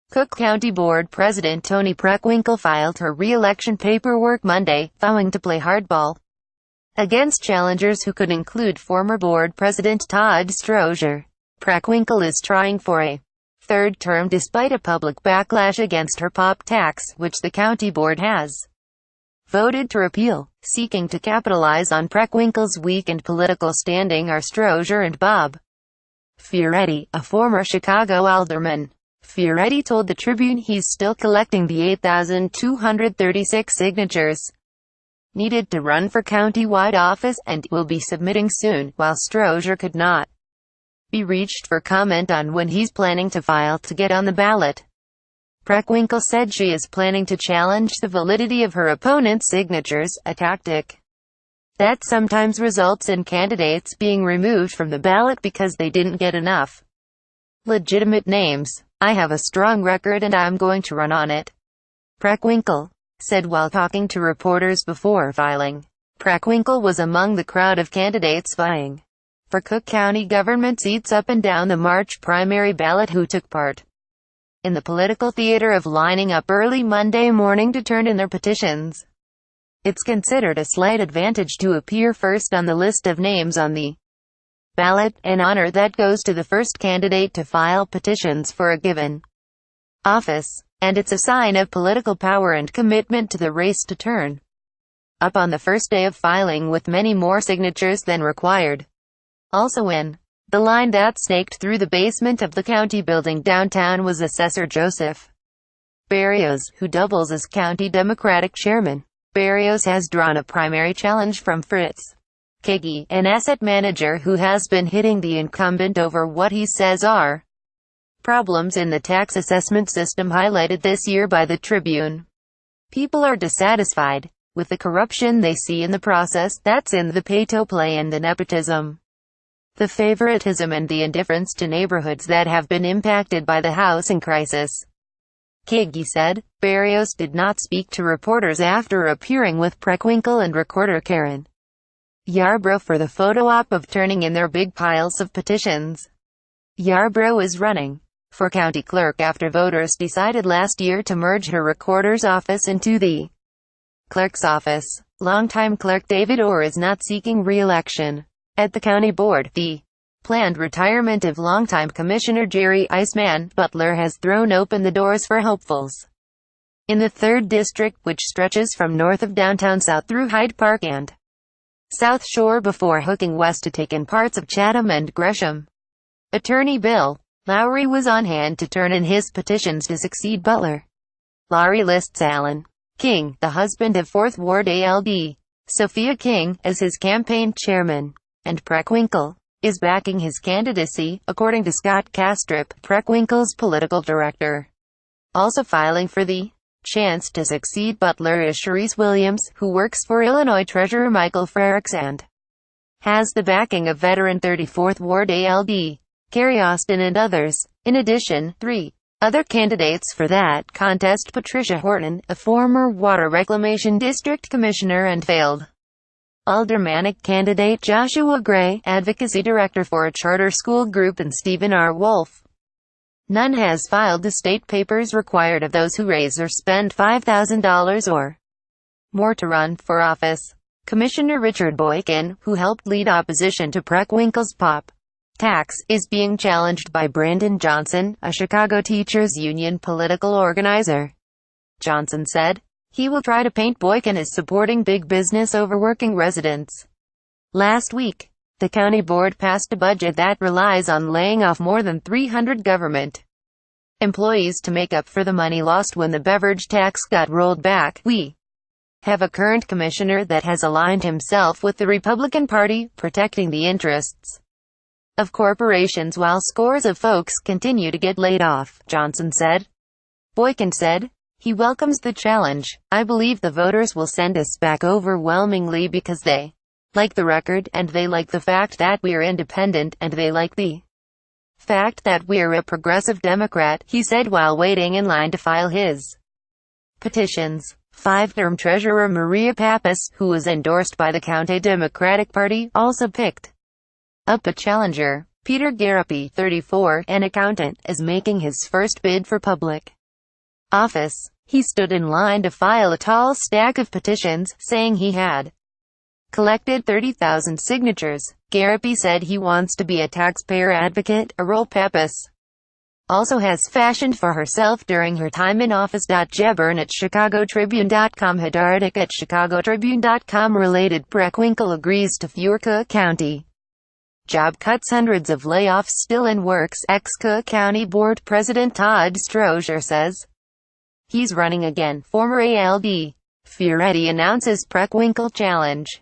Cook County Board President Toni Preckwinkle filed her re-election paperwork Monday, vowing to play hardball against challengers who could include former board president Todd Strozier. Preckwinkle is trying for a third term despite a public backlash against her pop tax, which the county board has voted to repeal. Seeking to capitalize on Preckwinkle's weakened political standing are Strozier and Bob Fioretti, a former Chicago alderman. Fioretti told the Tribune he's still collecting the 8,236 signatures needed to run for county-wide office, and will be submitting soon, while Strozier could not be reached for comment on when he's planning to file to get on the ballot. Preckwinkle said she is planning to challenge the validity of her opponent's signatures, a tactic that sometimes results in candidates being removed from the ballot because they didn't get enough legitimate names. "I have a strong record and I'm going to run on it," Preckwinkle said while talking to reporters before filing. Preckwinkle was among the crowd of candidates vying for Cook County government seats up and down the March primary ballot who took part in the political theater of lining up early Monday morning to turn in their petitions. It's considered a slight advantage to appear first on the list of names on the ballot, an honor that goes to the first candidate to file petitions for a given office, and it's a sign of political power and commitment to the race to turn up on the first day of filing with many more signatures than required. Also in the line that snaked through the basement of the county building downtown was Assessor Joseph Berrios, who doubles as county Democratic chairman. Berrios has drawn a primary challenge from Fritz Kigi, an asset manager who has been hitting the incumbent over what he says are problems in the tax assessment system highlighted this year by the Tribune. People are dissatisfied with the corruption they see in the process, that's in the pay-to-play and the nepotism, the favoritism and the indifference to neighborhoods that have been impacted by the housing crisis, Kigi said. Berrios did not speak to reporters after appearing with Preckwinkle and recorder Karen Yarbrough for the photo op of turning in their big piles of petitions. Yarbrough is running for county clerk after voters decided last year to merge her recorder's office into the clerk's office. Longtime clerk David Orr is not seeking re-election at the county board. The planned retirement of longtime Commissioner Jerry "Iceman" Butler has thrown open the doors for hopefuls in the 3rd District, which stretches from north of downtown south through Hyde Park and South Shore before hooking west to take in parts of Chatham and Gresham. Attorney Bill Lowry was on hand to turn in his petitions to succeed Butler. Lowry lists Alan King, the husband of 4th Ward ALD Sophia King, as his campaign chairman, and Preckwinkle is backing his candidacy, according to Scott Castrop, Preckwinkle's political director. Also filing for the chance to succeed Butler is Sharice Williams, who works for Illinois Treasurer Michael Frericks and has the backing of veteran 34th Ward ALD Carrie Austin and others. In addition, 3 other candidates for that contest: Patricia Horton, a former Water Reclamation District Commissioner and failed aldermanic candidate; Joshua Gray, advocacy director for a charter school group; and Stephen R. Wolf. None has filed the state papers required of those who raise or spend $5,000 or more to run for office. Commissioner Richard Boykin, who helped lead opposition to Preckwinkle's pop tax, is being challenged by Brandon Johnson, a Chicago teachers union political organizer. Johnson said he will try to paint Boykin as supporting big business over working residents. Last week, the county board passed a budget that relies on laying off more than 300 government employees to make up for the money lost when the beverage tax got rolled back. We have a current commissioner that has aligned himself with the Republican Party, protecting the interests of corporations while scores of folks continue to get laid off, Johnson said. Boykin said he welcomes the challenge. "I believe the voters will send us back overwhelmingly because they like the record, and they like the fact that we're independent, and they like the fact that we're a progressive Democrat," he said while waiting in line to file his petitions. 5-term treasurer Maria Pappas, who was endorsed by the county Democratic Party, also picked up a challenger. Peter Garapi, 34, an accountant, is making his first bid for public office. He stood in line to file a tall stack of petitions, saying he had collected 30,000 signatures. Garapi said he wants to be a taxpayer advocate, a role Pappas also has fashioned for herself during her time in office. Jebern at ChicagoTribune.com. Hadardik at ChicagoTribune.com. Related: Preckwinkle agrees to fewer Cook County job cuts. Hundreds of layoffs still in works. Ex-Cook County Board President Todd Strozier says he's running again. Former ALD Fioretti announces Preckwinkle challenge.